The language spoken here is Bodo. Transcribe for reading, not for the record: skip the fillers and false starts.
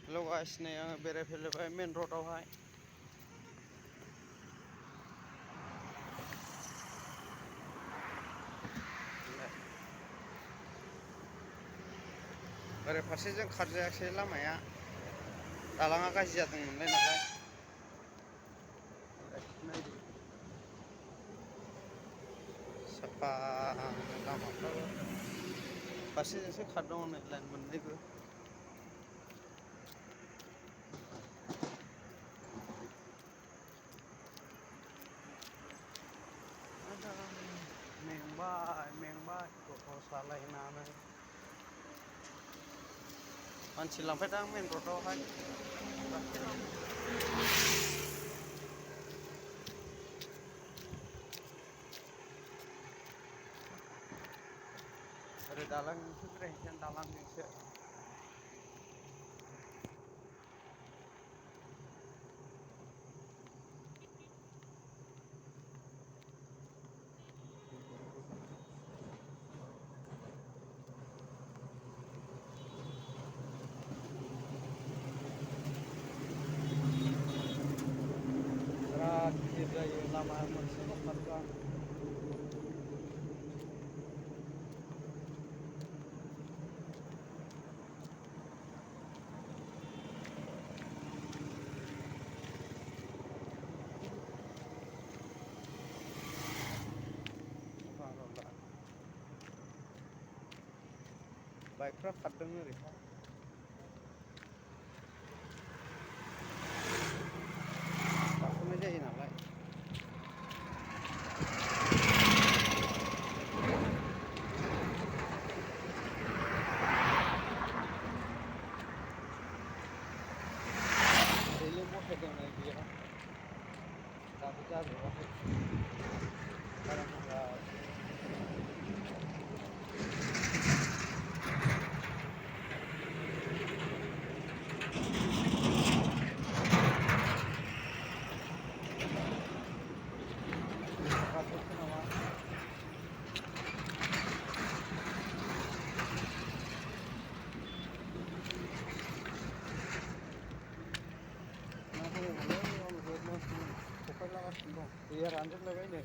हेल' गाइस नै आङो बेरायफैलायबाय मेन रडआवहाय ओरै फारसेजों खारजायाखसै लामाया दालाङा गाज्रि जादोंमोनलाय नालाय नायदो साफा लामाफ्राबो फारसेजोंसो खारदों हनै लाइन मोननैबो मेंबाय टट' सालायनानै मानसि लांफैदां मेन रडआवहाय ओरै दालांजोंसो बेरायहैनोसै आं दालांजोंसो बिराद गिदिर जायो लामा मोनसेल' खारोबा बाइकफ्रा खारदों ओरैहाय गाखोनाय जायो नालाय रेलिं बसायदोंना गैया दाबो जाजोबाखै बारा मोजां गाखोसै नामा ना दङमोनलै आं गुरनो सफायलागासिनो दं दैया रानजोबलायबाय नै